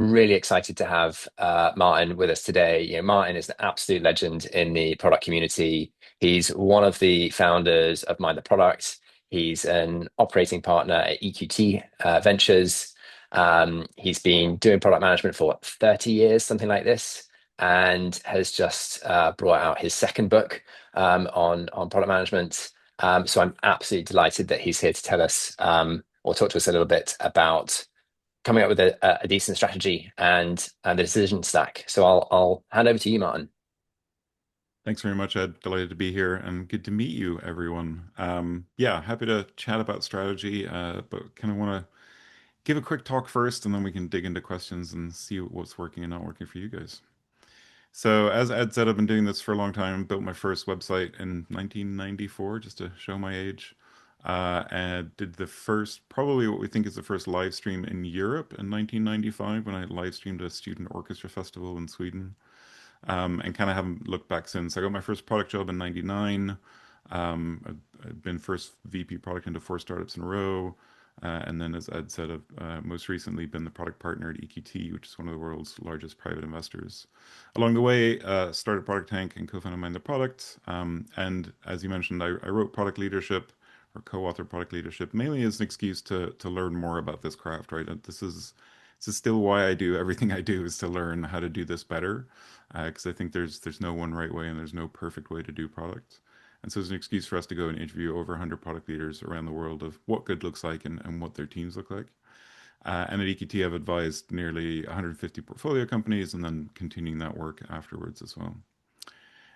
Really excited to have Martin with us today. Martin is an absolute legend in the product community. He's one of the founders of Mind the Product. He's an operating partner at EQT Ventures. He's been doing product management for what, 30 years, something like this, and has just brought out his second book on product management. So I'm absolutely delighted that he's here to tell us or talk to us a little bit about coming up with a decent strategy and the decision stack. So I'll hand over to you, Martin. Thanks very much, Ed. Delighted to be here and good to meet you, everyone. Yeah, happy to chat about strategy, but kind of want to give a quick talk first, and then we can dig into questions and see what's working and not working for you guys. So, as Ed said, I've been doing this for a long time. Built my first website in 1994, just to show my age, and did the first, probably what we think is the first live stream in Europe in 1995 when I live streamed a student orchestra festival in Sweden, and kind of haven't looked back since. I got my first product job in '99. I've been first VP product into four startups in a row. And then, as Ed said, I've most recently been the product partner at EQT, which is one of the world's largest private investors. Along the way, started Product Tank and co-founded Mind the Product. And as you mentioned, I wrote Product Leadership or co-authored Product Leadership mainly as an excuse to learn more about this craft, right? And this is still why I do everything I do is to learn how to do this better, because I think there's no one right way and there's no perfect way to do product. And so it's an excuse for us to go and interview over 100 product leaders around the world of what good looks like and what their teams look like. And at EQT, I've advised nearly 150 portfolio companies and then continuing that work afterwards as well.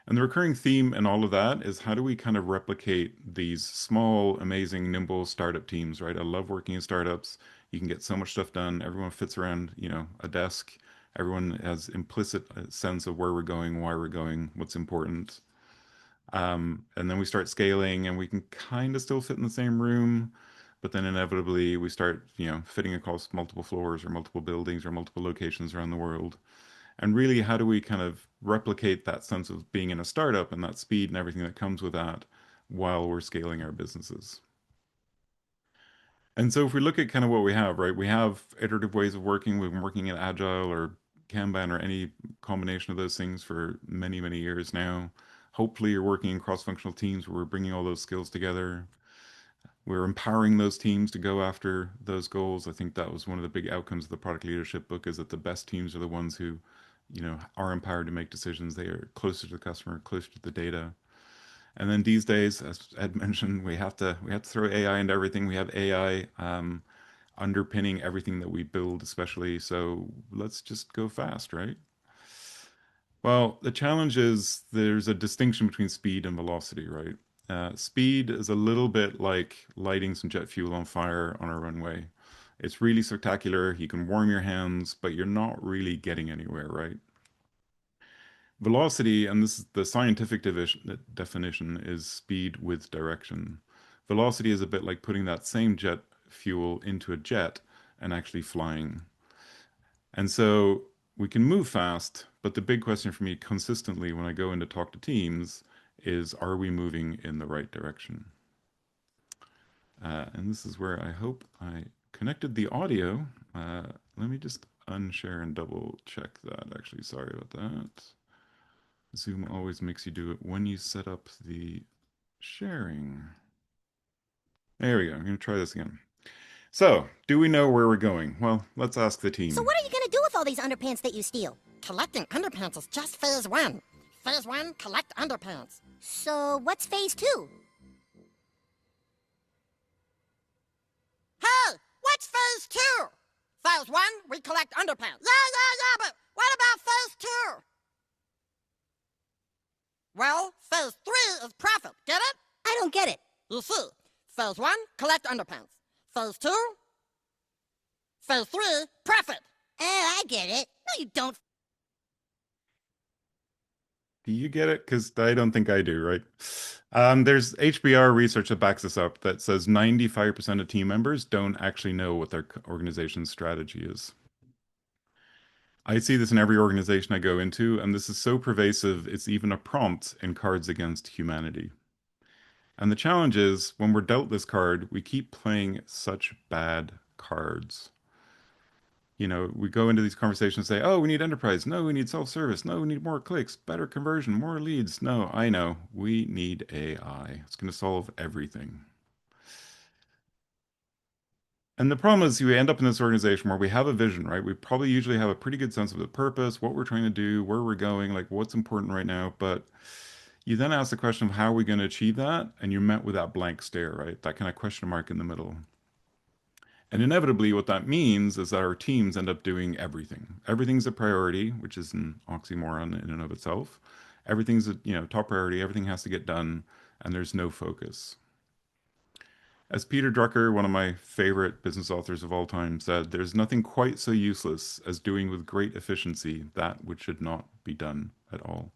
And the recurring theme in all of that is how do we kind of replicate these small, amazing, nimble startup teams, right? I love working in startups. You can get so much stuff done. Everyone fits around, a desk. Everyone has implicit sense of where we're going, why we're going, what's important. And then we start scaling and we can kind of still fit in the same room, but then inevitably we start, fitting across multiple floors or multiple buildings or multiple locations around the world. And really, how do we kind of replicate that sense of being in a startup and that speed and everything that comes with that while we're scaling our businesses? And so if we look at kind of what we have, right, we have iterative ways of working. We've been working in Agile or Kanban or any combination of those things for many, many years now. Hopefully, you're working in cross-functional teams where we're bringing all those skills together. We're empowering those teams to go after those goals. I think that was one of the big outcomes of the product leadership book is that the best teams are the ones who, are empowered to make decisions. They are closer to the customer, closer to the data. And then these days, as Ed mentioned, we have to throw AI into everything. We have AI underpinning everything that we build, especially. So let's just go fast, right? Well, the challenge is there's a distinction between speed and velocity, right? Speed is a little bit like lighting some jet fuel on fire on a runway. It's really spectacular. You can warm your hands, but you're not really getting anywhere, right? Velocity, and this is the scientific definition, is speed with direction. Velocity is a bit like putting that same jet fuel into a jet and actually flying. And so we can move fast, but the big question for me consistently when I go in to talk to teams is, are we moving in the right direction? And this is where I hope I connected the audio. Let me just unshare and double check that. Actually, sorry about that. Zoom always makes you do it when you set up the sharing. There we go. I'm going to try this again. So, do we know where we're going? Well, let's ask the So team. what are you gonna do with all these underpants that you steal? Collecting underpants is just phase one. Phase one, collect underpants. So what's phase two? Hey, what's phase two? Phase one, we collect underpants. Yeah, but what about phase two? Well, phase three is profit. Get it? I don't get it. You see, phase one, collect underpants. Phase two, phase three, profit. Oh, I get it. No, you don't. Do you get it? Because I don't think I do, right? There's HBR research that backs this up that says 95% of team members don't actually know what their organization's strategy is. I see this in every organization I go into, and this is so pervasive, it's even a prompt in Cards Against Humanity. And the challenge is when we're dealt this card, we keep playing such bad cards. We go into these conversations and say, oh, we need enterprise. No, we need self-service. No, we need more clicks, better conversion, more leads. No, I know. We need AI. It's going to solve everything. And the problem is we end up in this organization where we have a vision, right? We probably usually have a pretty good sense of the purpose, what we're trying to do, where we're going, like what's important right now. But you then ask the question of how are we going to achieve that? And you're met with that blank stare, right? That kind of question mark in the middle. And inevitably, what that means is that our teams end up doing everything. Everything's a priority, which is an oxymoron in and of itself. Everything's a, top priority. Everything has to get done, and there's no focus. As Peter Drucker, one of my favorite business authors of all time, said, there's nothing quite so useless as doing with great efficiency that which should not be done at all.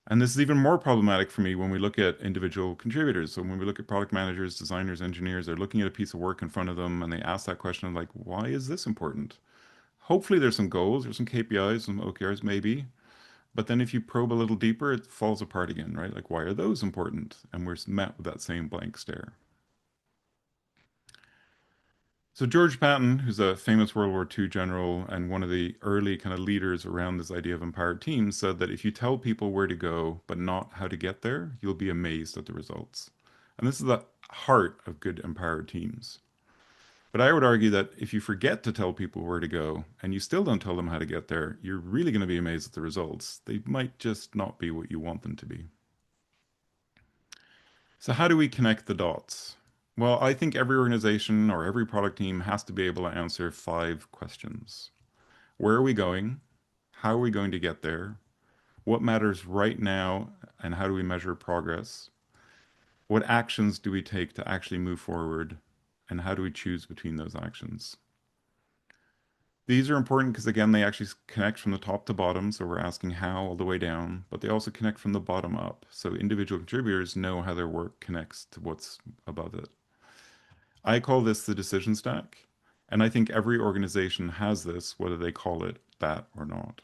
And this is even more problematic for me when we look at individual contributors. So when we look at product managers, designers, engineers, they're looking at a piece of work in front of them and they ask that question of like, why is this important? Hopefully there's some goals, there's some KPIs, some OKRs maybe. But then if you probe a little deeper, it falls apart again, right? Like, why are those important? And we're met with that same blank stare. So George Patton, who's a famous World War II general and one of the early kind of leaders around this idea of empowered teams, said that if you tell people where to go but not how to get there, you'll be amazed at the results. And this is the heart of good empowered teams. But I would argue that if you forget to tell people where to go and you still don't tell them how to get there, you're really going to be amazed at the results. They might just not be what you want them to be. So how do we connect the dots? Well, I think every organization or every product team has to be able to answer 5 questions. Where are we going? How are we going to get there? What matters right now and how do we measure progress? What actions do we take to actually move forward? And how do we choose between those actions? These are important because, again, they actually connect from the top to bottom. So we're asking how all the way down, but they also connect from the bottom up. So individual contributors know how their work connects to what's above it. I call this the decision stack. And I think every organization has this, whether they call it that or not.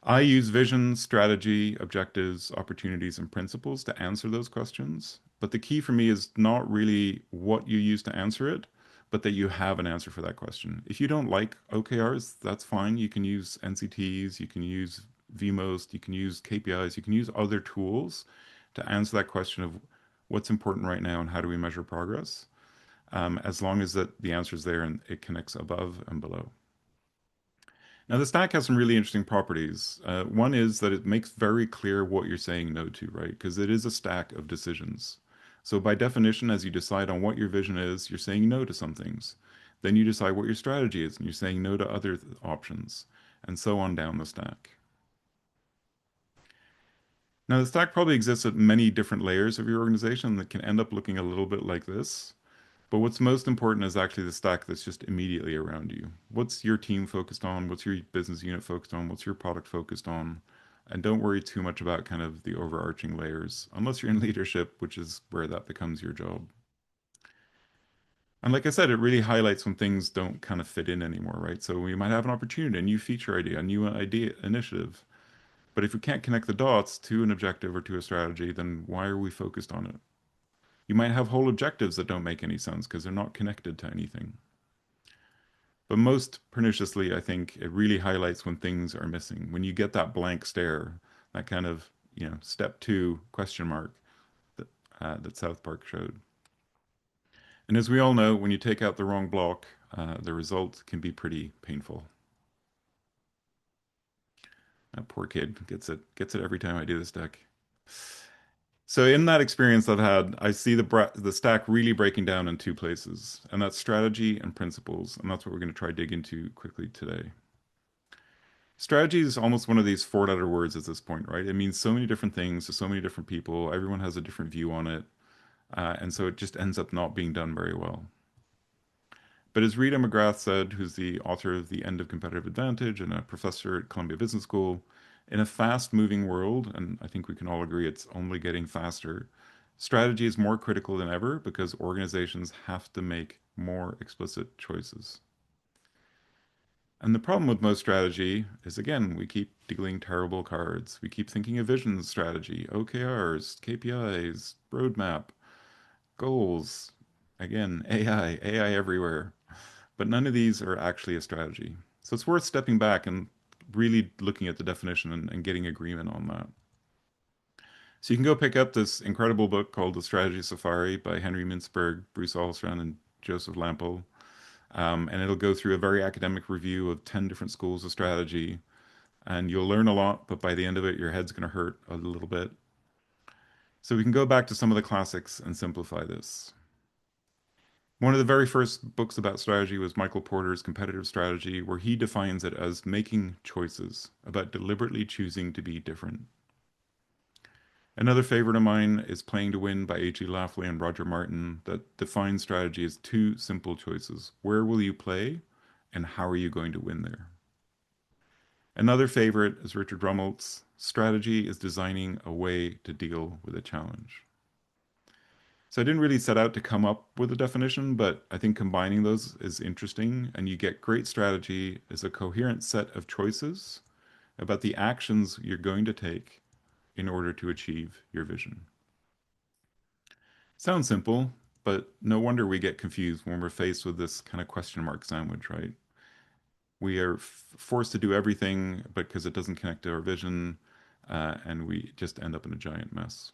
I use vision, strategy, objectives, opportunities, and principles to answer those questions. But the key for me is not really what you use to answer it, but that you have an answer for that question. If you don't like OKRs, that's fine. You can use NCTs, you can use vMost, you can use KPIs, you can use other tools to answer that question of what's important right now and how do we measure progress, as long as that the answer is there and it connects above and below. Now, the stack has some really interesting properties. One is that it makes very clear what you're saying no to, right? Because it is a stack of decisions. So by definition, as you decide on what your vision is, you're saying no to some things. Then you decide what your strategy is, and you're saying no to other options, and so on down the stack. Now, the stack probably exists at many different layers of your organization that can end up looking a little bit like this. But what's most important is actually the stack that's just immediately around you. What's your team focused on? What's your business unit focused on? What's your product focused on? And don't worry too much about kind of the overarching layers, unless you're in leadership, which is where that becomes your job. And like I said, it really highlights when things don't kind of fit in anymore, right? So we might have an opportunity, a new feature idea, a new idea initiative. But if we can't connect the dots to an objective or to a strategy, then why are we focused on it? You might have whole objectives that don't make any sense because they're not connected to anything. But most perniciously, I think it really highlights when things are missing. When you get that blank stare, that kind of, step 2 question mark that South Park showed. And as we all know, when you take out the wrong block, the result can be pretty painful. That poor kid gets it every time I do this deck. So in that experience I've had, I see the stack really breaking down in 2 places, and that's strategy and principles, and that's what we're going to try to dig into quickly today. Strategy is almost one of these 4-letter words at this point, right? It means so many different things to so many different people. Everyone has a different view on it, and so it just ends up not being done very well. But as Rita McGrath said, who's the author of The End of Competitive Advantage and a professor at Columbia Business School, in a fast-moving world, and I think we can all agree it's only getting faster, strategy is more critical than ever because organizations have to make more explicit choices. And the problem with most strategy is, again, we keep dealing terrible cards. We keep thinking of vision strategy, OKRs, KPIs, roadmap, goals. Again, AI everywhere. but none of these are actually a strategy. So it's worth stepping back and really looking at the definition and getting agreement on that. So you can go pick up this incredible book called The Strategy Safari by Henry Mintzberg, Bruce Ahlstrand, and Joseph Lampo. And it'll go through a very academic review of 10 different schools of strategy. And you'll learn a lot, but by the end of it, your head's going to hurt a little bit. So we can go back to some of the classics and simplify this. One of the very first books about strategy was Michael Porter's Competitive Strategy, where he defines it as making choices, about deliberately choosing to be different. Another favorite of mine is Playing to Win by H.E. Lafley and Roger Martin, that defines strategy as two simple choices. Where will you play, and how are you going to win there? Another favorite is Richard Rummelt's Strategy is designing a way to deal with a challenge. So I didn't really set out to come up with a definition, but I think combining those is interesting, and you get great strategy as a coherent set of choices about the actions you're going to take in order to achieve your vision. Sounds simple, but no wonder we get confused when we're faced with this kind of question mark sandwich, right? We are forced to do everything because it doesn't connect to our vision, and we just end up in a giant mess.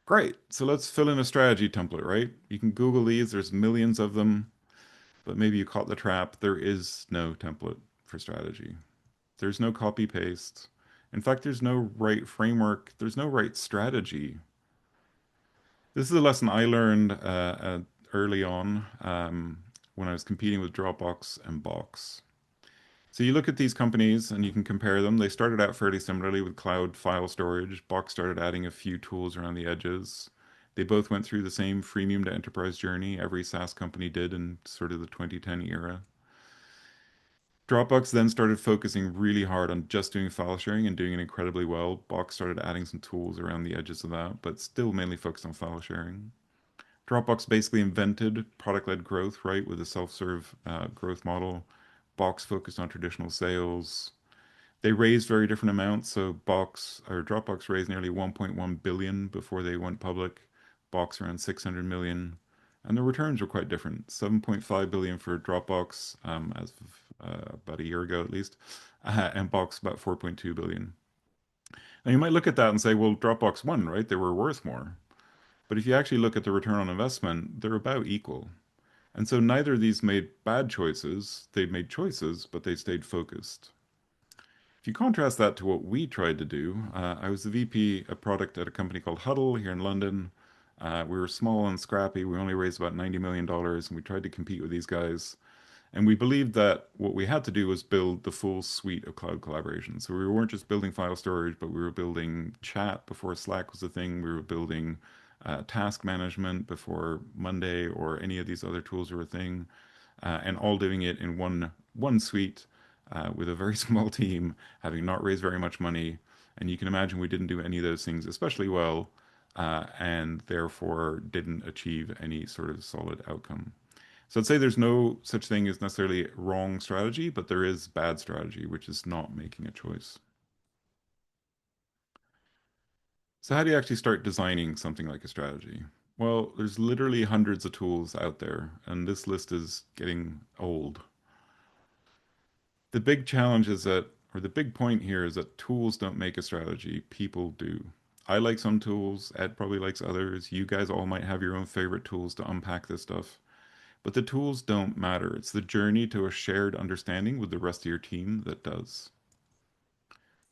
Great. So let's fill in a strategy template, right? You can Google these, there's millions of them, but maybe you caught the trap. There is no template for strategy. There's no copy paste. In fact, there's no right framework, there's no right strategy. This is a lesson I learned early on when I was competing with Dropbox and Box. So you look at these companies and you can compare them. They started out fairly similarly with cloud file storage. Box started adding a few tools around the edges. They both went through the same freemium to enterprise journey every SaaS company did in sort of the 2010 era. Dropbox then started focusing really hard on just doing file sharing and doing it incredibly well. Box started adding some tools around the edges of that, but still mainly focused on file sharing. Dropbox basically invented product-led growth, right, with a self-serve growth model. Box focused on traditional sales. They raised very different amounts. So Dropbox raised nearly 1.1 billion before they went public. Box around 600 million, and the returns were quite different. 7.5 billion for Dropbox as of about a year ago at least, and Box about 4.2 billion. Now you might look at that and say, well, Dropbox won, right? They were worth more. But if you actually look at the return on investment, they're about equal. And so neither of these made bad choices. They made choices, but they stayed focused. If you contrast that to what we tried to do, I was the VP of product at a company called Huddle here in London. We were small and scrappy. We only raised about $90 million, and we tried to compete with these guys. And we believed that what we had to do was build the full suite of cloud collaboration. So we weren't just building file storage, but we were building chat before Slack was a thing. We were building task management before Monday or any of these other tools were a thing, and all doing it in one suite with a very small team, having not raised very much money. And you can imagine we didn't do any of those things especially well, and therefore didn't achieve any sort of solid outcome. So I'd say there's no such thing as necessarily wrong strategy, but there is bad strategy, which is not making a choice. So how do you actually start designing something like a strategy? Well, there's literally hundreds of tools out there, and this list is getting old. The big challenge is that, or the big point here is that tools don't make a strategy, people do. I like some tools, Ed probably likes others. You guys all might have your own favorite tools to unpack this stuff. But the tools don't matter. It's the journey to a shared understanding with the rest of your team that does.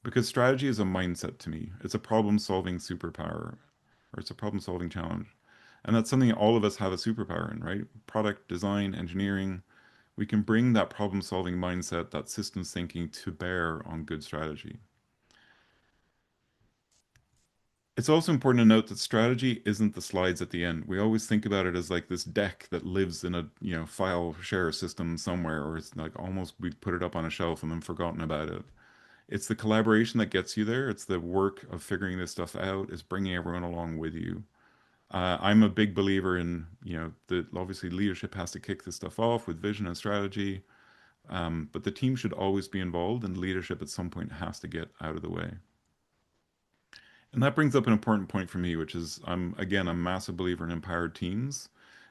Because strategy is a mindset to me. It's a problem-solving superpower, or it's a problem-solving challenge. And that's something all of us have a superpower in, right? Product design, engineering. We can bring that problem-solving mindset, that systems thinking to bear on good strategy. It's also important to note that strategy isn't the slides at the end. We always think about it as like this deck that lives in a, file share system somewhere, or it's like almost we put it up on a shelf and then forgotten about it. It's the collaboration that gets you there. It's the work of figuring this stuff out, is bringing everyone along with you. I'm a big believer in, that obviously leadership has to kick this stuff off with vision and strategy, but the team should always be involved, and leadership at some point has to get out of the way. And that brings up an important point for me, which is I'm, again, a massive believer in empowered teams.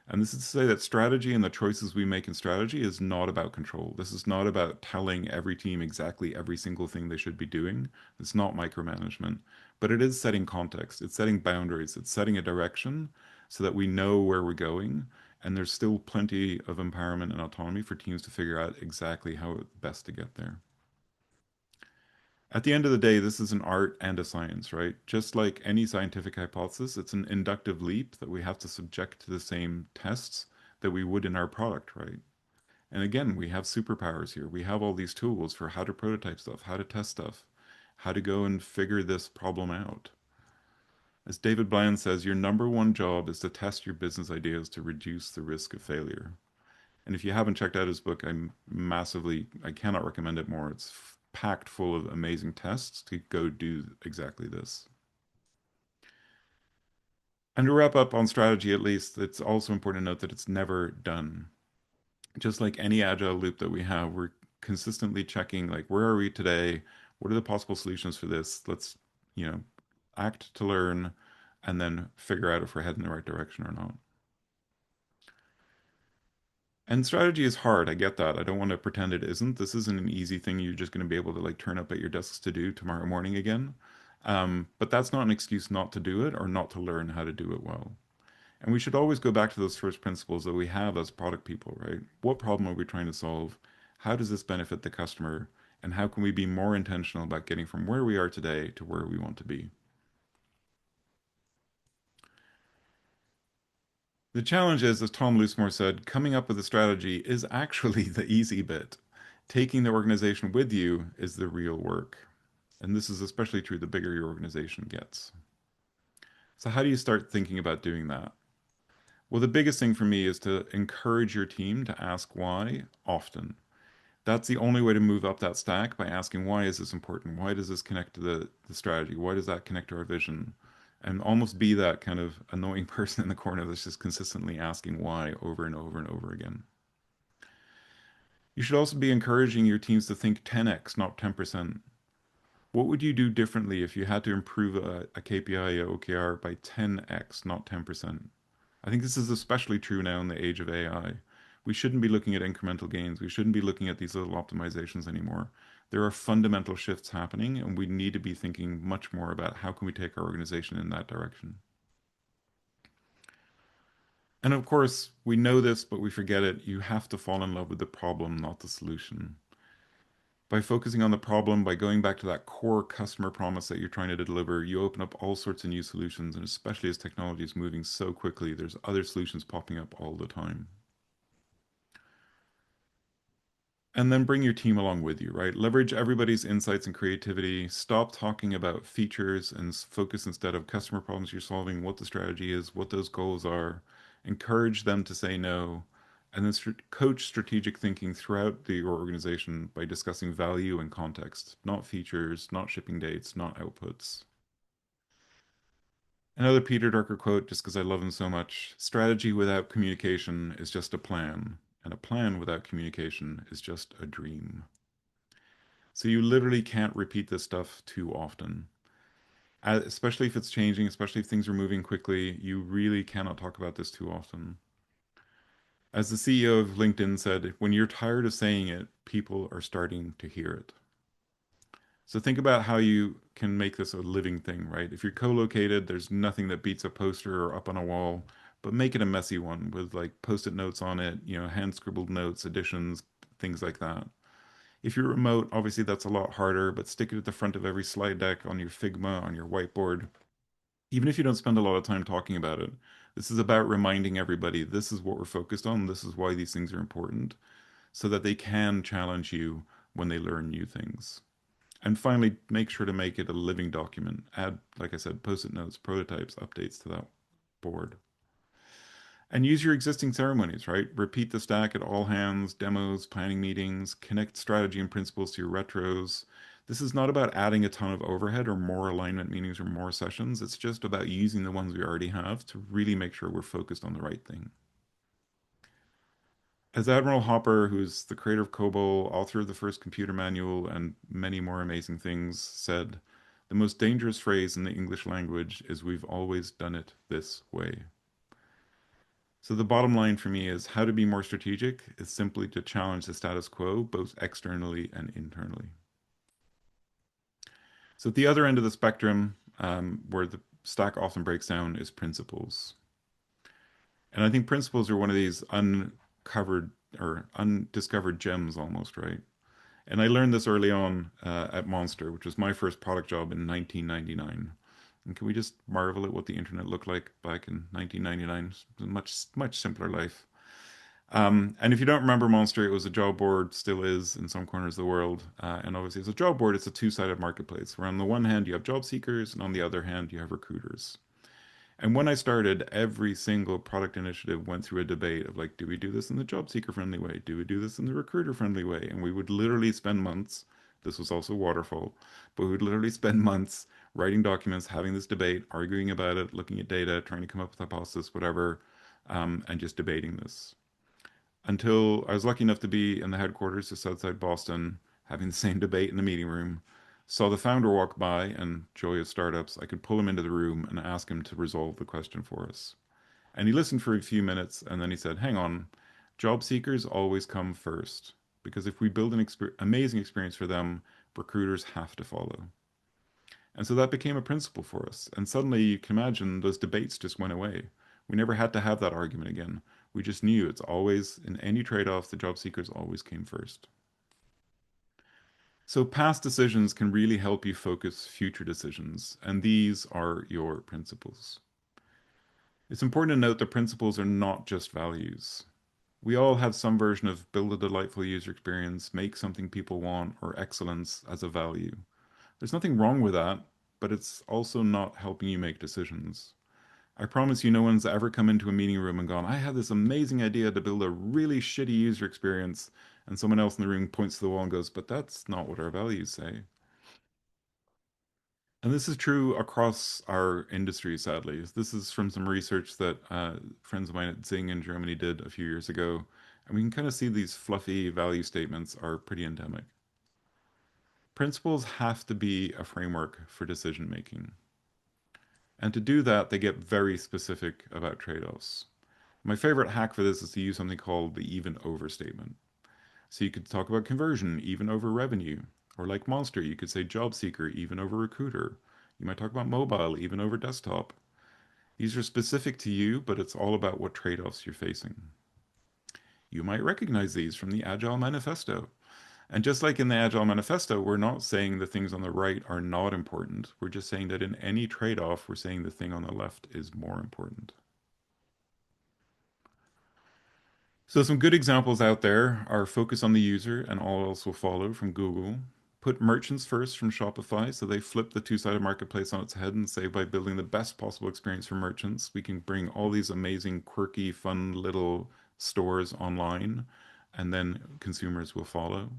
And this is to say that strategy and the choices we make in strategy is not about control. This is not about telling every team exactly every single thing they should be doing. It's not micromanagement, but it is setting context. It's setting boundaries. It's setting a direction so that we know where we're going. And there's still plenty of empowerment and autonomy for teams to figure out exactly how best to get there. At the end of the day, this is an art and a science, right? Just like any scientific hypothesis, it's an inductive leap that we have to subject to the same tests that we would in our product, right? And again, we have superpowers here. We have all these tools for how to prototype stuff, how to test stuff, how to go and figure this problem out. As David Bland says, your number one job is to test your business ideas to reduce the risk of failure. And if you haven't checked out his book, I cannot recommend it more. It's packed full of amazing tests to go do exactly this. And to wrap up on strategy, at least, it's also important to note that it's never done. Just like any agile loop that we have, we're consistently checking, like, where are we today? What are the possible solutions for this? Let's, you know, act to learn and then figure out if we're heading in the right direction or not. And strategy is hard. I get that. I don't want to pretend it isn't. This isn't an easy thing you're just going to be able to like turn up at your desks to do tomorrow morning again. But that's not an excuse not to do it or not to learn how to do it well. And we should always go back to those first principles that we have as product people, right? What problem are we trying to solve? How does this benefit the customer? And how can we be more intentional about getting from where we are today to where we want to be? The challenge is, as Tom Loosemore said, coming up with a strategy is actually the easy bit. Taking the organization with you is the real work. And this is especially true the bigger your organization gets. So, how do you start thinking about doing that? Well, the biggest thing for me is to encourage your team to ask why often. That's the only way to move up that stack by asking, why is this important? Why does this connect to the strategy? Why does that connect to our vision? And almost be that kind of annoying person in the corner that's just consistently asking why over and over and over again. You should also be encouraging your teams to think 10x, not 10%. What would you do differently if you had to improve a KPI, a OKR by 10x, not 10%? I think this is especially true now in the age of AI. We shouldn't be looking at incremental gains. We shouldn't be looking at these little optimizations anymore. There are fundamental shifts happening, and we need to be thinking much more about how can we take our organization in that direction. And of course, we know this, but we forget it. You have to fall in love with the problem, not the solution. By focusing on the problem, by going back to that core customer promise that you're trying to deliver, you open up all sorts of new solutions. And especially as technology is moving so quickly, there's other solutions popping up all the time. And then bring your team along with you, right? Leverage everybody's insights and creativity. Stop talking about features and focus instead of customer problems you're solving, what the strategy is, what those goals are. Encourage them to say no. And then coach strategic thinking throughout the organization by discussing value and context, not features, not shipping dates, not outputs. Another Peter Drucker quote, just because I love him so much: strategy without communication is just a plan, and a plan without communication is just a dream. So you literally can't repeat this stuff too often. Especially if it's changing, especially if things are moving quickly, you really cannot talk about this too often. As the CEO of LinkedIn said, when you're tired of saying it, people are starting to hear it. So think about how you can make this a living thing, right? If you're co-located, there's nothing that beats a poster or up on a wall, but make it a messy one with like post-it notes on it, hand scribbled notes, additions, things like that. If you're remote, obviously that's a lot harder, but stick it at the front of every slide deck on your Figma, on your whiteboard. Even if you don't spend a lot of time talking about it, this is about reminding everybody this is what we're focused on, this is why these things are important, so that they can challenge you when they learn new things. And finally, make sure to make it a living document. Add, like I said, post-it notes, prototypes, updates to that board. And use your existing ceremonies, right? Repeat the stack at all hands, demos, planning meetings, connect strategy and principles to your retros. This is not about adding a ton of overhead or more alignment meetings or more sessions. It's just about using the ones we already have to really make sure we're focused on the right thing. As Admiral Hopper, who's the creator of COBOL, author of the first computer manual, and many more amazing things, said, the most dangerous phrase in the English language is we've always done it this way. So the bottom line for me is how to be more strategic is simply to challenge the status quo, both externally and internally. So at the other end of the spectrum, where the stack often breaks down, is principles. And I think principles are one of these uncovered or undiscovered gems almost, right? And I learned this early on at Monster, which was my first product job in 1999. And can we just marvel at what the internet looked like back in 1999? It was a much simpler life. And if you don't remember Monster, it was a job board, still is in some corners of the world. And obviously, as a job board, it's a two-sided marketplace where on the one hand you have job seekers, and on the other hand you have recruiters. And when I started, every single product initiative went through a debate of like, do we do this in the job seeker friendly way? Do we do this in the recruiter friendly way? And we would literally spend months, this was also waterfall, but we would literally spend months writing documents, having this debate, arguing about it, looking at data, trying to come up with hypothesis, whatever, and just debating this. Until I was lucky enough to be in the headquarters just outside Boston, having the same debate in the meeting room, saw the founder walk by, and joy of startups, I could pull him into the room and ask him to resolve the question for us. And he listened for a few minutes and then he said, hang on, job seekers always come first. Because if we build an amazing experience for them, recruiters have to follow. And so that became a principle for us. And suddenly you can imagine those debates just went away. We never had to have that argument again. We just knew it's always, in any trade off, the job seekers always came first. So past decisions can really help you focus future decisions, and these are your principles. It's important to note that principles are not just values. We all have some version of build a delightful user experience, make something people want, or excellence as a value. There's nothing wrong with that, but it's also not helping you make decisions. I promise you, no one's ever come into a meeting room and gone, I had this amazing idea to build a really shitty user experience. And someone else in the room points to the wall and goes, but that's not what our values say. And this is true across our industry, sadly. This is from some research that friends of mine at Zing in Germany did a few years ago. And we can kind of see these fluffy value statements are pretty endemic. Principles have to be a framework for decision making. And to do that, they get very specific about trade-offs. My favorite hack for this is to use something called the even over statement. So you could talk about conversion even over revenue. Or like Monster, you could say job seeker even over recruiter. You might talk about mobile even over desktop. These are specific to you, but it's all about what trade-offs you're facing. You might recognize these from the Agile Manifesto. And just like in the Agile Manifesto, we're not saying the things on the right are not important. We're just saying that in any trade-off, we're saying the thing on the left is more important. So some good examples out there are focus on the user and all else will follow from Google. Put merchants first from Shopify, so they flip the two-sided marketplace on its head and say by building the best possible experience for merchants, we can bring all these amazing, quirky, fun little stores online, and then consumers will follow.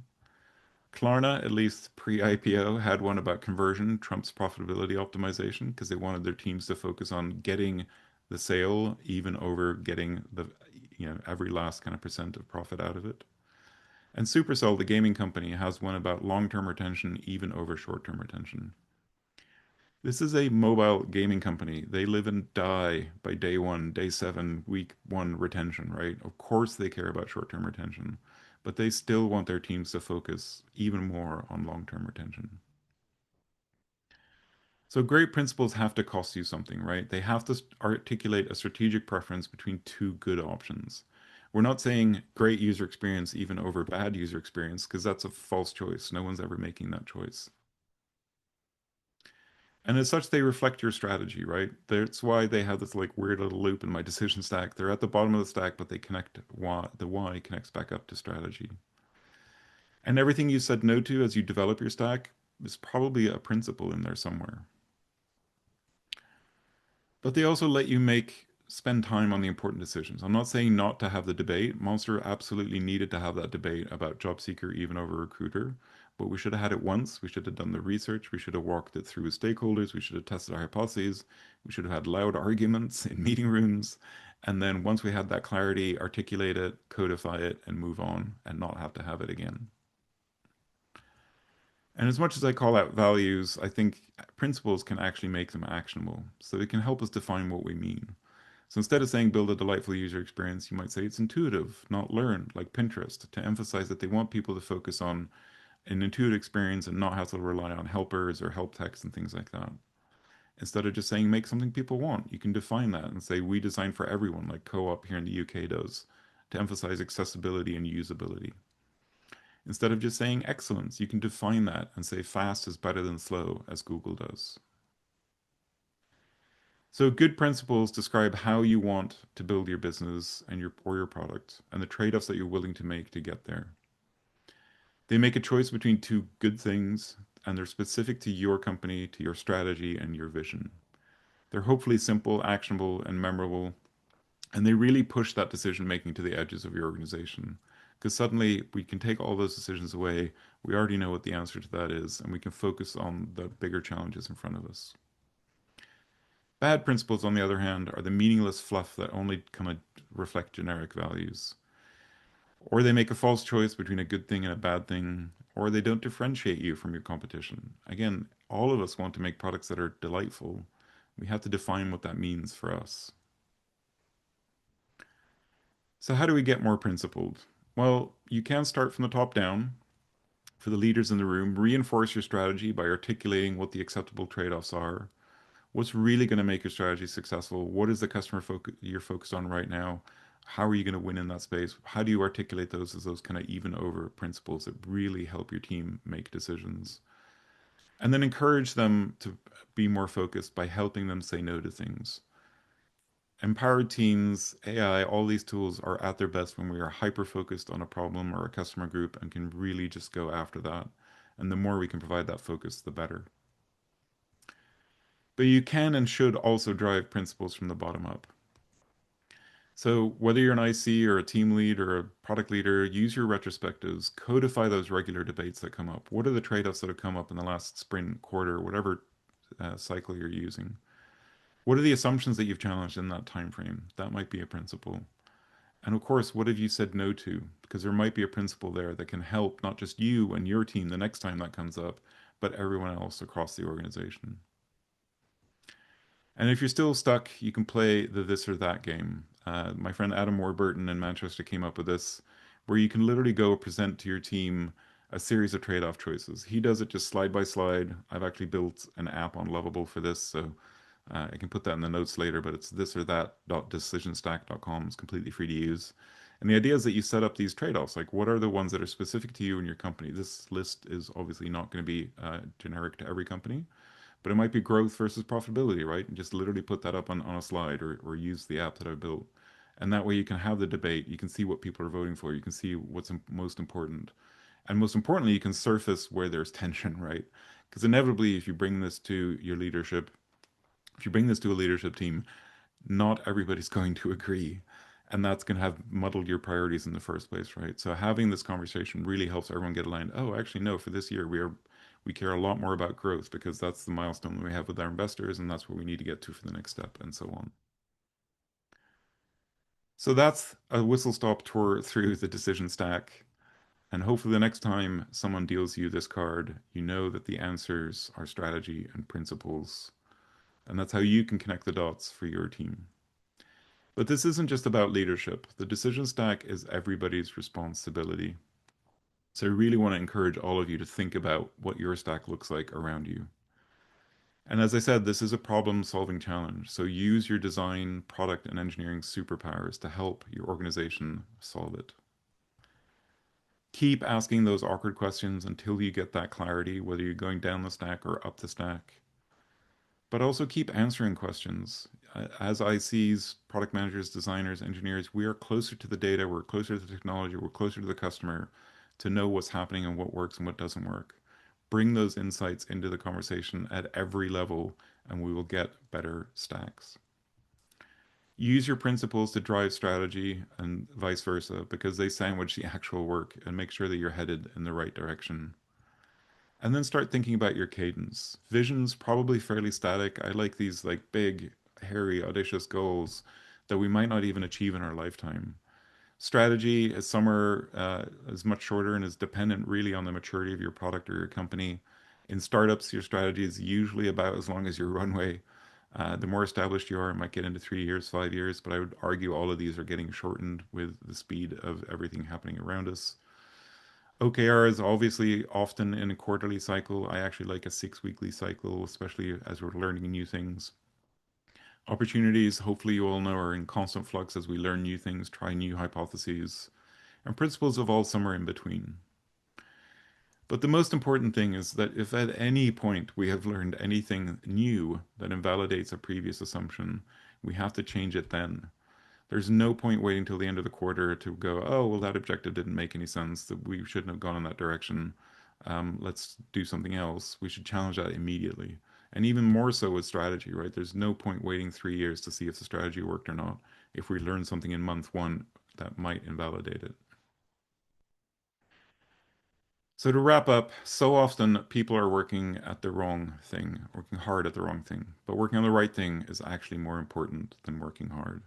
Klarna, at least pre-IPO, had one about conversion trumps profitability optimization because they wanted their teams to focus on getting the sale even over getting the every last kind of percent of profit out of it. And Supercell, the gaming company, has one about long-term retention even over short-term retention. This is a mobile gaming company. They live and die by day one, day seven, week one retention, right? Of course they care about short-term retention, but they still want their teams to focus even more on long-term retention. So great principles have to cost you something, right? They have to articulate a strategic preference between two good options. We're not saying great user experience even over bad user experience, because that's a false choice. No one's ever making that choice. And as such, they reflect your strategy, right? That's why they have this like weird little loop in my decision stack. They're at the bottom of the stack, but they connect the why connects back up to strategy. And everything you said no to as you develop your stack is probably a principle in there somewhere. But they also let you spend time on the important decisions. I'm not saying not to have the debate. Monster absolutely needed to have that debate about job seeker even over recruiter, but we should have had it once. We should have done the research. We should have walked it through with stakeholders. We should have tested our hypotheses. We should have had loud arguments in meeting rooms. And then once we had that clarity, articulate it, codify it, and move on and not have to have it again. And as much as I call out values, I think principles can actually make them actionable. So they can help us define what we mean. So instead of saying build a delightful user experience, you might say it's intuitive, not learned, like Pinterest, to emphasize that they want people to focus on an intuitive experience and not have to rely on helpers or help text and things like that. Instead of just saying make something people want, you can define that and say we design for everyone, like Co-op here in the UK does, to emphasize accessibility and usability. Instead of just saying excellence, you can define that and say fast is better than slow, as Google does. So good principles describe how you want to build your business and your product and the trade-offs that you're willing to make to get there. They make a choice between two good things and they're specific to your company, to your strategy and your vision. They're hopefully simple, actionable and memorable, and they really push that decision making to the edges of your organization. Because suddenly we can take all those decisions away, we already know what the answer to that is, and we can focus on the bigger challenges in front of us. Bad principles, on the other hand, are the meaningless fluff that only kind of reflect generic values. Or they make a false choice between a good thing and a bad thing, or they don't differentiate you from your competition. Again, all of us want to make products that are delightful. We have to define what that means for us. So, how do we get more principled? Well, you can start from the top down. For the leaders in the room, reinforce your strategy by articulating what the acceptable trade offs are. What's really going to make your strategy successful? What is the you're focused on right now? How are you going to win in that space? How do you articulate those as those kind of even over principles that really help your team make decisions? And then encourage them to be more focused by helping them say no to things. Empowered teams, AI, all these tools are at their best when we are hyper focused on a problem or a customer group and can really just go after that. And the more we can provide that focus, the better. But you can and should also drive principles from the bottom up. So whether you're an IC or a team lead or a product leader, use your retrospectives, codify those regular debates that come up. What are the trade-offs that have come up in the last sprint, quarter, whatever cycle you're using? What are the assumptions that you've challenged in that time frame? That might be a principle. And of course, what have you said no to? Because there might be a principle there that can help not just you and your team the next time that comes up, but everyone else across the organization. And if you're still stuck, you can play the this or that game. My friend Adam Warburton in Manchester came up with this, where you can literally go present to your team a series of trade-off choices. He does it just slide by slide. I've actually built an app on Lovable for this, so I can put that in the notes later, but it's this or that.decisionstack.com. It's completely free to use. And the idea is that you set up these trade-offs, like what are the ones that are specific to you and your company? This list is obviously not going to be generic to every company, but it might be growth versus profitability, right? And just literally put that up on a slide or use the app that I built. And that way you can have the debate. You can see what people are voting for. You can see what's most important. And most importantly, you can surface where there's tension, right? Because inevitably, if you bring this to your leadership, if you bring this to a leadership team, not everybody's going to agree. And that's going to have muddled your priorities in the first place, right? So having this conversation really helps everyone get aligned. Oh, actually, no, for this year, we care a lot more about growth because that's the milestone that we have with our investors, and that's what we need to get to for the next step, and so on. So that's a whistle stop tour through the decision stack. And hopefully the next time someone deals you this card, you know that the answers are strategy and principles. And that's how you can connect the dots for your team. But this isn't just about leadership. The decision stack is everybody's responsibility. So I really want to encourage all of you to think about what your stack looks like around you. And as I said, this is a problem-solving challenge. So use your design, product, and engineering superpowers to help your organization solve it. Keep asking those awkward questions until you get that clarity, whether you're going down the stack or up the stack. But also keep answering questions. As ICs, product managers, designers, engineers, we are closer to the data, we're closer to the technology, we're closer to the customer to know what's happening and what works and what doesn't work. Bring those insights into the conversation at every level, and we will get better stacks. Use your principles to drive strategy and vice versa because they sandwich the actual work and make sure that you're headed in the right direction. And then start thinking about your cadence. Vision's probably fairly static. I like these like big, hairy, audacious goals that we might not even achieve in our lifetime. Strategy is somewhere is much shorter and is dependent really on the maturity of your product or your company. In startups, your strategy is usually about as long as your runway. The more established you are, it might get into 3 years, 5 years, but I would argue all of these are getting shortened with the speed of everything happening around us. OKR is obviously often in a quarterly cycle. I actually like a 6 weekly cycle, especially as we're learning new things. Opportunities, hopefully you all know, are in constant flux as we learn new things, try new hypotheses, and principles evolve somewhere in between. But the most important thing is that if at any point we have learned anything new that invalidates a previous assumption, we have to change it then. There's no point waiting till the end of the quarter to go, oh, well, that objective didn't make any sense, that we shouldn't have gone in that direction. Let's do something else. We should challenge that immediately. And even more so with strategy, right? There's no point waiting 3 years to see if the strategy worked or not. If we learn something in month one, that might invalidate it. So to wrap up, so often people are working at the wrong thing, working hard at the wrong thing. But working on the right thing is actually more important than working hard.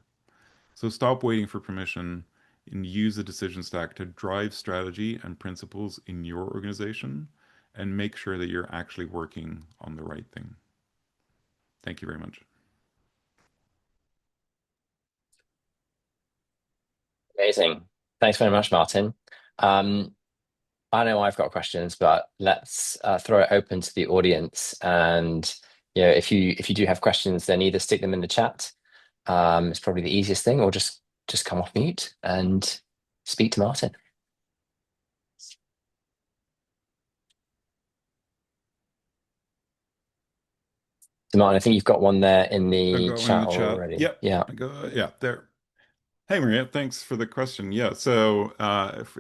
So stop waiting for permission and use the decision stack to drive strategy and principles in your organization and make sure that you're actually working on the right thing. Thank you very much. Amazing. Thanks very much, Martin. Um, I know I've got questions, but let's throw it open to the audience. And if you do have questions, then either stick them in the chat. It's probably the easiest thing, or just come off mute and speak to Martin. So Martin, I think you've got one there in I've the got one in chat the chat. already. Yep. Yeah. Yeah, there. Hey, Maria, thanks for the question. Yeah, so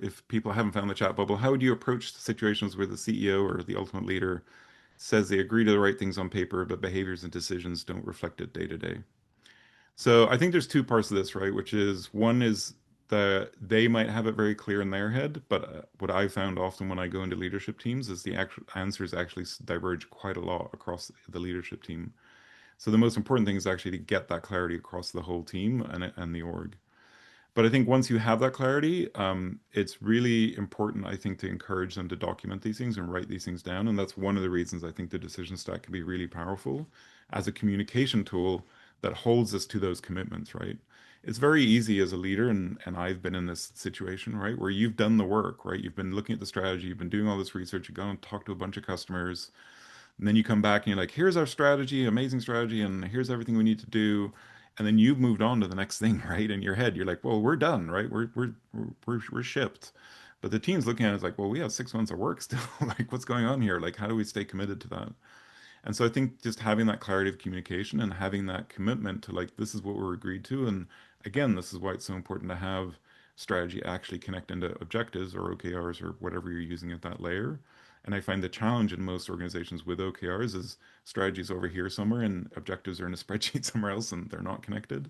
if people haven't found the chat bubble, how would you approach situations where the CEO or the ultimate leader says they agree to the right things on paper, but behaviors and decisions don't reflect it day to day? So I think there's two parts of this, right? Which is one is that they might have it very clear in their head, but what I found often when I go into leadership teams is the actual answers actually diverge quite a lot across the leadership team. So the most important thing is actually to get that clarity across the whole team and the org. But I think once you have that clarity, it's really important, I think, to encourage them to document these things and write these things down. And that's one of the reasons I think the decision stack can be really powerful as a communication tool that holds us to those commitments, right? It's very easy as a leader, and I've been in this situation, right, where you've done the work, right? You've been looking at the strategy, you've been doing all this research, you've gone and talked to a bunch of customers, and then you come back and you're like, here's our strategy, amazing strategy, and here's everything we need to do. And then you've moved on to the next thing, right? In your head, you're like, well, we're done, right? We're shipped. But the team's looking at it as like, well, we have 6 months of work still. Like, what's going on here? Like, how do we stay committed to that? And so I think just having that clarity of communication and having that commitment to like, this is what we're agreed to. And again, this is why it's so important to have strategy actually connect into objectives or OKRs or whatever you're using at that layer. And I find the challenge in most organizations with OKRs is strategies over here somewhere and objectives are in a spreadsheet somewhere else and they're not connected.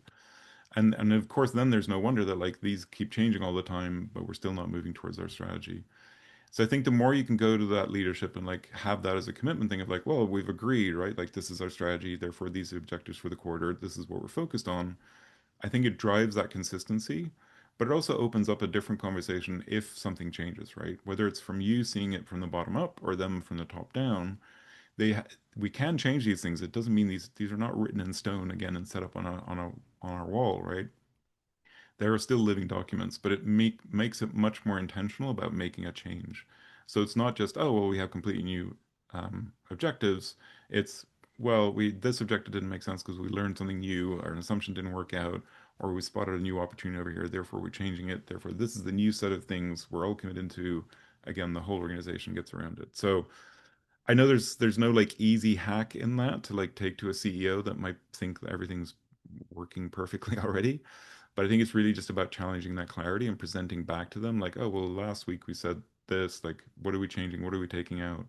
And of course, then there's no wonder that like these keep changing all the time, but we're still not moving towards our strategy. So I think the more you can go to that leadership and like have that as a commitment thing of like, well, we've agreed, right? Like this is our strategy, therefore these are objectives for the quarter, this is what we're focused on. I think it drives that consistency, but it also opens up a different conversation if something changes, right? Whether it's from you seeing it from the bottom up or them from the top down, they we can change these things. It doesn't mean these are not written in stone again and set up on our wall, right? There are still living documents, but it makes it much more intentional about making a change. So it's not just, oh, well, we have completely new objectives. It's, well, we this objective didn't make sense because we learned something new, or an assumption didn't work out, or we spotted a new opportunity over here. Therefore, we're changing it. Therefore, this is the new set of things we're all committed to. Again, the whole organization gets around it. So I know there's no like easy hack in that to like take to a CEO that might think that everything's working perfectly already. But I think it's really just about challenging that clarity and presenting back to them like, oh, well, last week we said this, like, what are we changing? What are we taking out?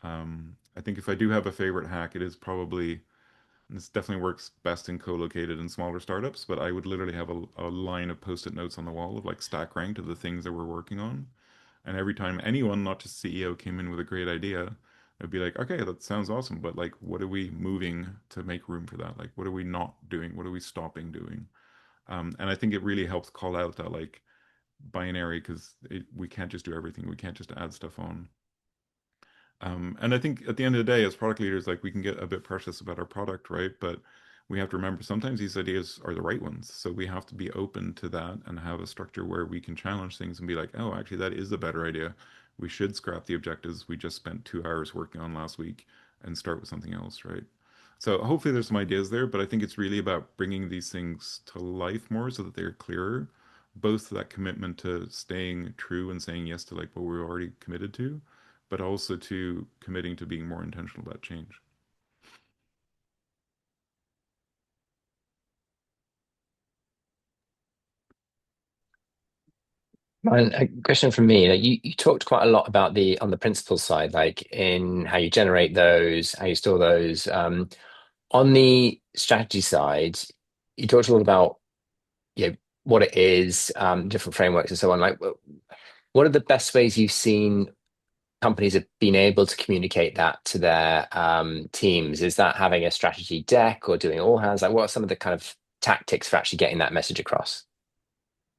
I think if I do have a favorite hack, it is probably, and this definitely works best in co-located and smaller startups, but I would literally have a line of post-it notes on the wall of like stack ranked of the things that we're working on. And every time anyone, not just CEO, came in with a great idea, I'd be like, okay, that sounds awesome, but like, what are we moving to make room for that? Like, what are we not doing? What are we stopping doing? And I think it really helps call out that like binary because we can't just do everything. We can't just add stuff on. And I think at the end of the day, as product leaders, like we can get a bit precious about our product, right? But we have to remember sometimes these ideas are the right ones. So we have to be open to that and have a structure where we can challenge things and be like, oh, actually, that is a better idea. We should scrap the objectives we just spent 2 hours working on last week and start with something else, right? So hopefully there's some ideas there, but I think it's really about bringing these things to life more so that they're clearer, both that commitment to staying true and saying yes to like what we're already committed to, but also to committing to being more intentional about change. And a question from me, like you talked quite a lot about the on the principle side, like in how you generate those, how you store those. On the strategy side, you talked a lot about what it is, different frameworks and so on. Like, what are the best ways you've seen companies have been able to communicate that to their teams? Is that having a strategy deck or doing all hands? Like, what are some of the kind of tactics for actually getting that message across?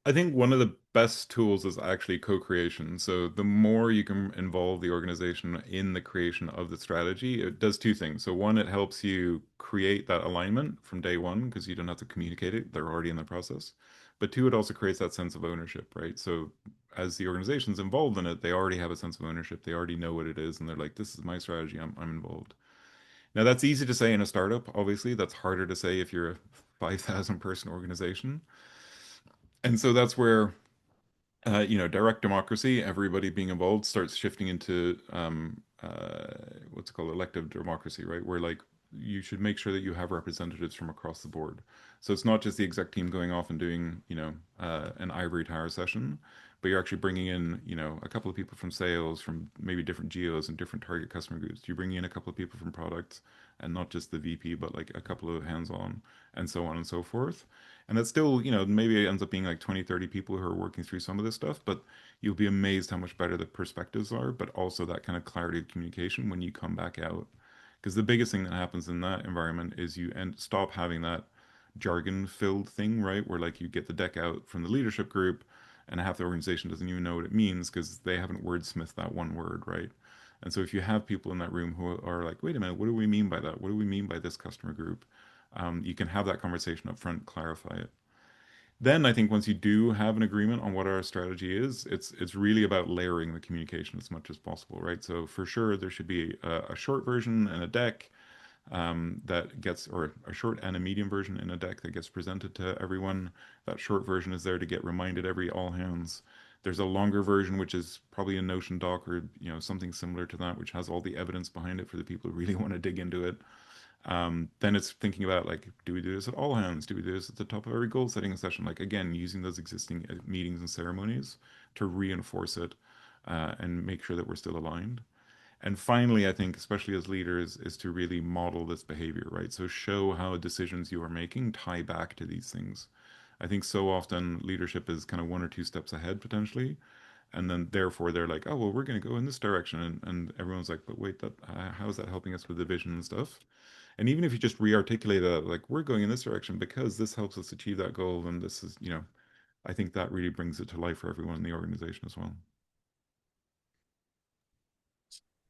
I think one of the best tools is actually co-creation. So the more you can involve the organization in the creation of the strategy, it does two things. So one, it helps you create that alignment from day one because you don't have to communicate it. They're already in the process. But two, it also creates that sense of ownership, right? So as the organization's involved in it, they already have a sense of ownership. They already know what it is, and they're like, "This is my strategy. I'm involved." Now that's easy to say in a startup. Obviously, that's harder to say if you're a 5,000 person organization. And so that's where direct democracy, everybody being involved, starts shifting into what's it called, elective democracy, right? Where like you should make sure that you have representatives from across the board. So it's not just the exec team going off and doing, an ivory tower session, but you're actually bringing in, a couple of people from sales, from maybe different geos and different target customer groups. You bring in a couple of people from product, and not just the VP, but like a couple of hands-on, and so on and so forth. And that's still, maybe it ends up being like 20, 30 people who are working through some of this stuff, but you'll be amazed how much better the perspectives are, but also that kind of clarity of communication when you come back out. Because the biggest thing that happens in that environment is stop having that jargon filled thing, right? Where like you get the deck out from the leadership group and half the organization doesn't even know what it means because they haven't wordsmithed that one word, right? And so if you have people in that room who are like, wait a minute, what do we mean by that? What do we mean by this customer group? You can have that conversation up front, clarify it. Then I think once you do have an agreement on what our strategy is, it's really about layering the communication as much as possible, right? So for sure there should be a short version and a deck that gets, or a short and a medium version in a deck that gets presented to everyone. That short version is there to get reminded every all hands. There's a longer version which is probably a Notion doc or something similar to that, which has all the evidence behind it for the people who really want to dig into it. Then it's thinking about like, do we do this at all hands? Do we do this at the top of every goal setting session? Like again, using those existing meetings and ceremonies to reinforce it and make sure that we're still aligned. And finally, I think, especially as leaders, is to really model this behavior, right? So show how decisions you are making tie back to these things. I think so often leadership is kind of one or two steps ahead potentially, and then therefore they're like, oh well, we're going to go in this direction, and everyone's like, but wait, that how is that helping us with the vision and stuff? And even if you just re-articulate that, like we're going in this direction because this helps us achieve that goal, and this is, I think that really brings it to life for everyone in the organization as well.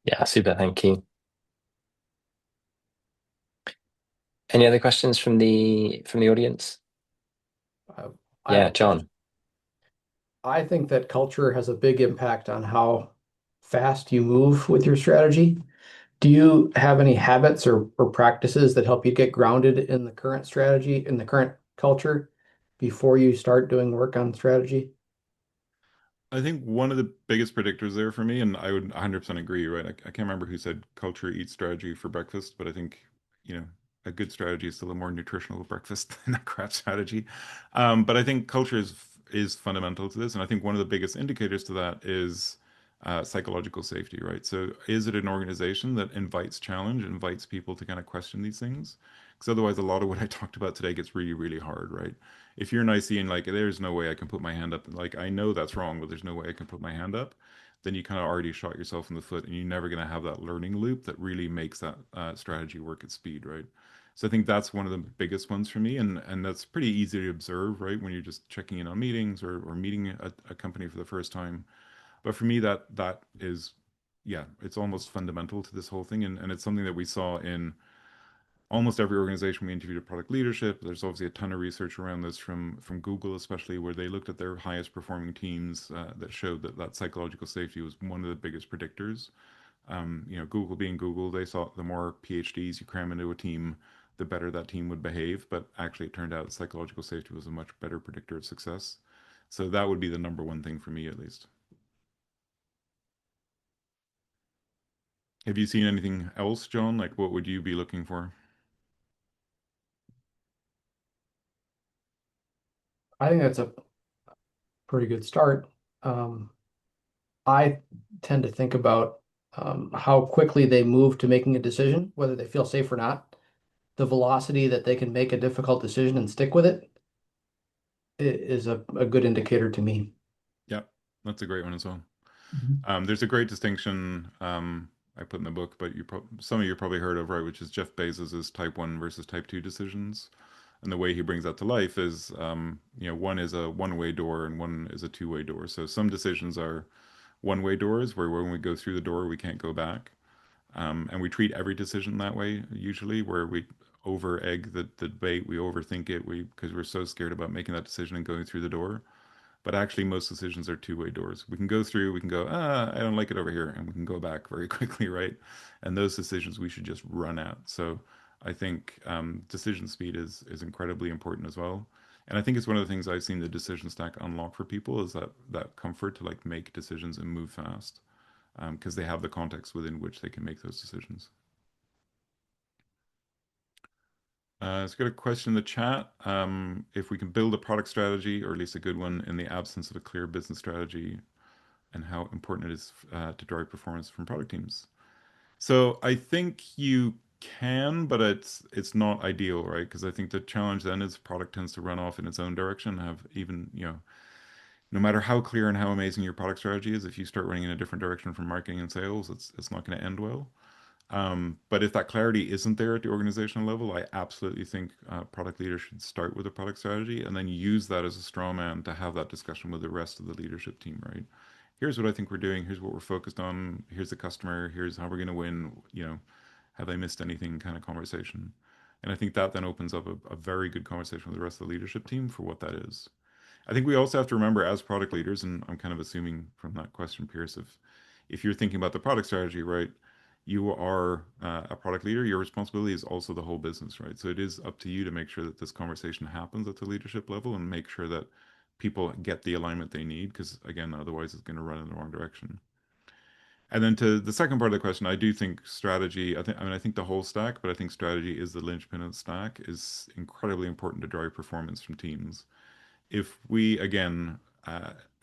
Yeah, super. Thank you. Any other questions from the audience? Uh, I have Yeah, a question. John. I think that culture has a big impact on how fast you move with your strategy. Do you have any habits or practices that help you get grounded in the current strategy, in the current culture, before you start doing work on strategy? I think one of the biggest predictors there for me, and I would 100% agree, right? I can't remember who said culture eats strategy for breakfast, but I think, you know, a good strategy is still a more nutritional breakfast than a crap strategy. But I think culture is fundamental to this, and I think one of the biggest indicators to that is psychological safety, right? So is it an organization that invites challenge, invites people to kind of question these things? Because otherwise, a lot of what I talked about today gets really, really hard, right? If you're nice and like, there's no way I can put my hand up, like I know that's wrong, but there's no way I can put my hand up, then you kind of already shot yourself in the foot, and you're never going to have that learning loop that really makes that strategy work at speed, right? So I think that's one of the biggest ones for me, and that's pretty easy to observe, right? When you're just checking in on meetings or meeting a company for the first time. But for me, that is yeah, it's almost fundamental to this whole thing, and it's something that we saw in almost every organization we interviewed at product leadership. There's obviously a ton of research around this from Google, especially, where they looked at their highest performing teams that showed that psychological safety was one of the biggest predictors. Google being Google, they saw the more PhDs you cram into a team, the better that team would behave. But actually, it turned out psychological safety was a much better predictor of success. So that would be the number one thing for me, at least. Have you seen anything else, John? Like, what would you be looking for? I think that's a pretty good start. Um, I tend to think about how quickly they move to making a decision, whether they feel safe or not. The velocity that they can make a difficult decision and stick with it is a good indicator to me. Yeah, that's a great one as well. Mhm. There's a great distinction I put in the book, but some of you probably heard of, right? Which is Jeff Bezos's type one versus type two decisions, and the way he brings that to life is, one is a one-way door and one is a two-way door. So some decisions are one-way doors, where when we go through the door, we can't go back, and we treat every decision that way usually, where we over egg the debate, we overthink it, we because we're so scared about making that decision and going through the door. But actually, most decisions are two-way doors. We can go through, we can go, I don't like it over here, and we can go back very quickly, right? And those decisions we should just run at. So I think decision speed is incredibly important as well. And I think it's one of the things I've seen the decision stack unlock for people is that comfort to like make decisions and move fast because they have the context within which they can make those decisions. Let's get a question in the chat. If we can build a product strategy, or at least a good one, in the absence of a clear business strategy, and how important it is to drive performance from product teams. So I think you can, but it's not ideal, right? Because I think the challenge then is product tends to run off in its own direction, have even, no matter how clear and how amazing your product strategy is, if you start running in a different direction from marketing and sales, it's not going to end well. But if that clarity isn't there at the organizational level, I absolutely think product leaders should start with a product strategy and then use that as a straw man to have that discussion with the rest of the leadership team, right? Here's what I think we're doing. Here's what we're focused on. Here's the customer. Here's how we're going to win. Have I missed anything kind of conversation? And I think that then opens up a very good conversation with the rest of the leadership team for what that is. I think we also have to remember as product leaders, and I'm kind of assuming from that question, Pierce, if you're thinking about the product strategy, right, you are a product leader, your responsibility is also the whole business, right? So it is up to you to make sure that this conversation happens at the leadership level and make sure that people get the alignment they need, because again, otherwise it's going to run in the wrong direction. And then to the second part of the question, I do think strategy, I think the whole stack, but I think strategy is the linchpin of the stack, is incredibly important to drive performance from teams. If we again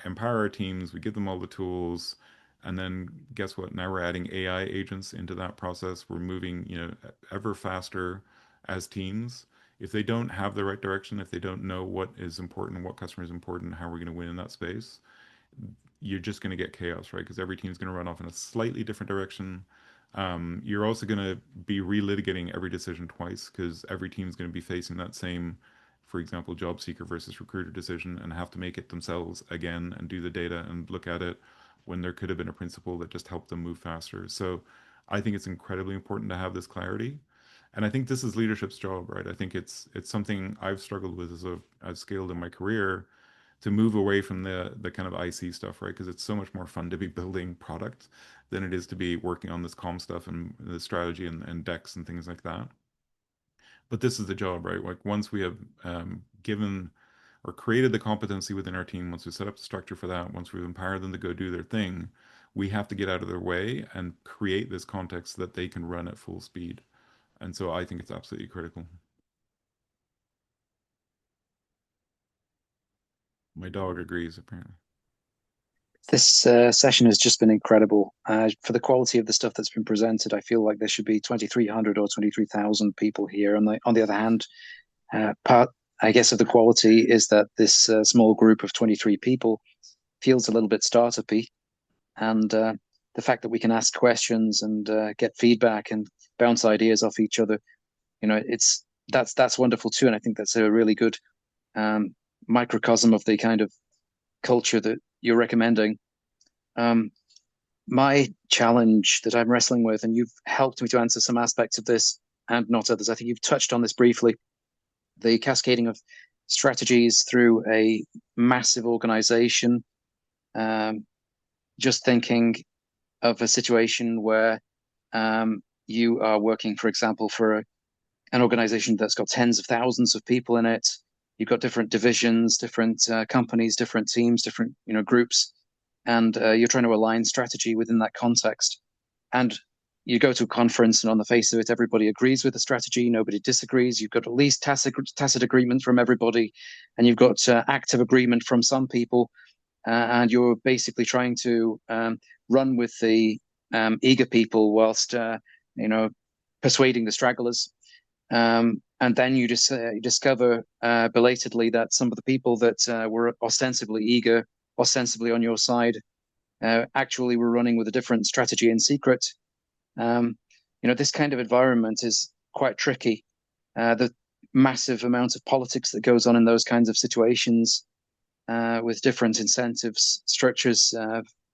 empower our teams, we give them all the tools, and then guess what? Now we're adding AI agents into that process. We're moving, ever faster as teams. If they don't have the right direction, if they don't know what is important, what customer is important, how we're going to win in that space, you're just going to get chaos, right? Because every team's going to run off in a slightly different direction. You're also going to be relitigating every decision twice because every team's going to be facing that same, for example, job seeker versus recruiter decision and have to make it themselves again and do the data and look at it when there could have been a principle that just helped them move faster. So I think it's incredibly important to have this clarity. And I think this is leadership's job, right? I think it's something I've struggled with as I've scaled in my career to move away from the kind of IC stuff, right? Because it's so much more fun to be building product than it is to be working on this calm stuff and the strategy and decks and things like that. But this is the job, right? Like once we have given or created the competency within our team, once we set up the structure for that, once we've empowered them to go do their thing, we have to get out of their way and create this context that they can run at full speed. And so I think it's absolutely critical. My dog agrees, apparently. This session has just been incredible. For the quality of the stuff that's been presented, I feel like there should be 2,300 or 23,000 people here. On the other hand, part, I guess, of the quality is that this small group of 23 people feels a little bit startup-y. And the fact that we can ask questions and get feedback and bounce ideas off each other, that's wonderful too. And I think that's a really good microcosm of the kind of culture that you're recommending. my challenge that I'm wrestling with, and you've helped me to answer some aspects of this and not others. I think you've touched on this briefly, the cascading of strategies through a massive organization. Just thinking of a situation where you are working, for example, for an organization that's got tens of thousands of people in it. You've got different divisions, different companies, different teams, different groups, and you're trying to align strategy within that context. And you go to a conference, and on the face of it, everybody agrees with the strategy. Nobody disagrees. You've got at least tacit agreement from everybody, and you've got active agreement from some people. And you're basically trying to run with the eager people whilst persuading the stragglers. And then you just discover belatedly that some of the people that were ostensibly eager, ostensibly on your side, actually were running with a different strategy in secret. This kind of environment is quite tricky. The massive amount of politics that goes on in those kinds of situations, with different incentives structures,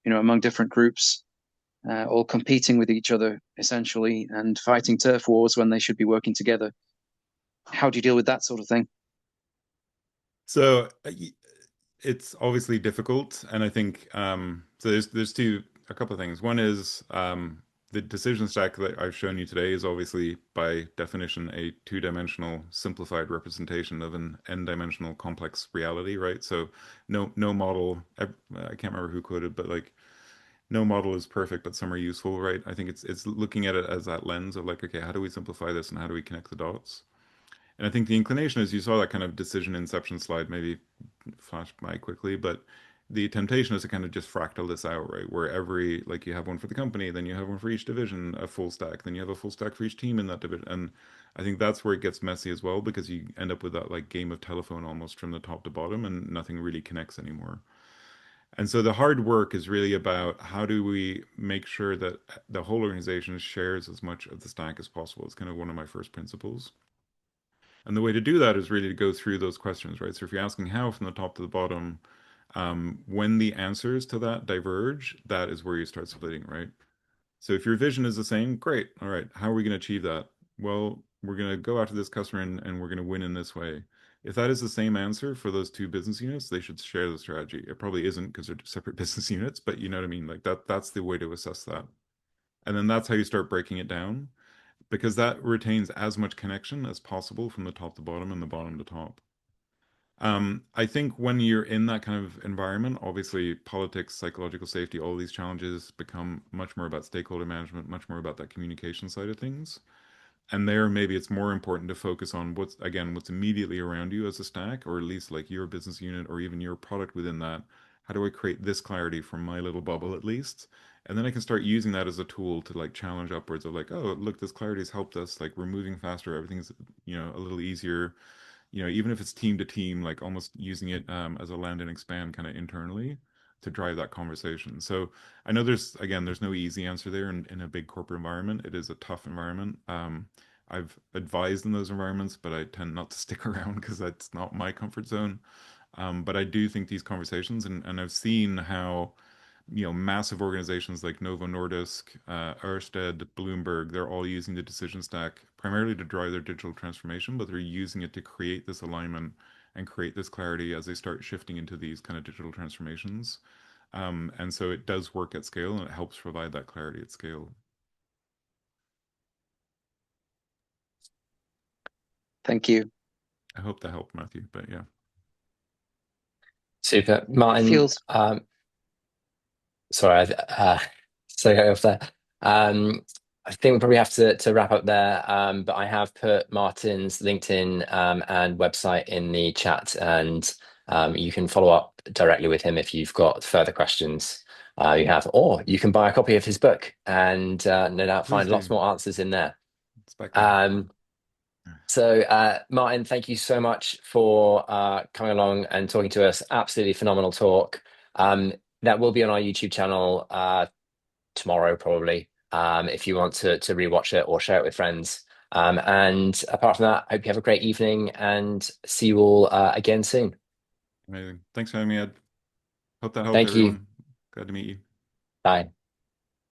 among different groups, all competing with each other essentially and fighting turf wars when they should be working together. How do you deal with that sort of thing? So it's obviously difficult, and I think so. There's a couple of things. One is the decision stack that I've shown you today is obviously by definition a two-dimensional simplified representation of an n-dimensional complex reality, right? So no model. I can't remember who quoted, but like no model is perfect, but some are useful, right? I think it's looking at it as that lens of like, okay, how do we simplify this and how do we connect the dots? And I think the inclination is you saw that kind of decision inception slide maybe flash by quickly, but the temptation is to kind of just fractal this out, right? Where every, like you have one for the company, then you have one for each division, a full stack, then you have a full stack for each team in that division. And I think that's where it gets messy as well, because you end up with that like game of telephone almost from the top to bottom and nothing really connects anymore. And so the hard work is really about how do we make sure that the whole organization shares as much of the stack as possible. It's kind of one of my first principles. And the way to do that is really to go through those questions, right? So if you're asking how from the top to the bottom, when the answers to that diverge, that is where you start splitting, right? So if your vision is the same, great. All right, how are we going to achieve that? Well, we're going to go after this customer and we're going to win in this way. If that is the same answer for those two business units, they should share the strategy. It probably isn't because they're separate business units, but you know what I mean? Like that's the way to assess that. And then that's how you start breaking it down because that retains as much connection as possible from the top to bottom and the bottom to top. I think when you're in that kind of environment, obviously politics, psychological safety, all these challenges become much more about stakeholder management, much more about that communication side of things. And there, maybe it's more important to focus on what's immediately around you as a stack, or at least like your business unit or even your product within that. How do I create this clarity from my little bubble at least? And then I can start using that as a tool to like challenge upwards of like, oh, look, this clarity has helped us. Like we're moving faster. Everything's, a little easier. Even if it's team to team, like almost using it as a land and expand kind of internally to drive that conversation. So I know there's no easy answer there in a big corporate environment. It is a tough environment. I've advised in those environments, but I tend not to stick around because that's not my comfort zone. But I do think these conversations, and I've seen how, massive organizations like Novo Nordisk, Ørsted, Bloomberg, they're all using the decision stack primarily to drive their digital transformation, but they're using it to create this alignment and create this clarity as they start shifting into these kind of digital transformations. And so it does work at scale and it helps provide that clarity at scale. Thank you. I hope that helped, Matthew, but yeah. Super. Martin, Feels sorry, so off there. I think we probably have to wrap up there, but I have put Martin's LinkedIn and website in the chat, and you can follow up directly with him if you've got further questions or you can buy a copy of his book and no doubt find lots more answers in there. So Martin, thank you so much for coming along and talking to us. Absolutely phenomenal talk. That will be on our YouTube channel tomorrow, probably, if you want to rewatch it or share it with friends. And apart from that, I hope you have a great evening and see you all again soon. Amazing. Thanks for having me, Ed. Hope that helped Thank everyone. you. Glad to meet you. Bye.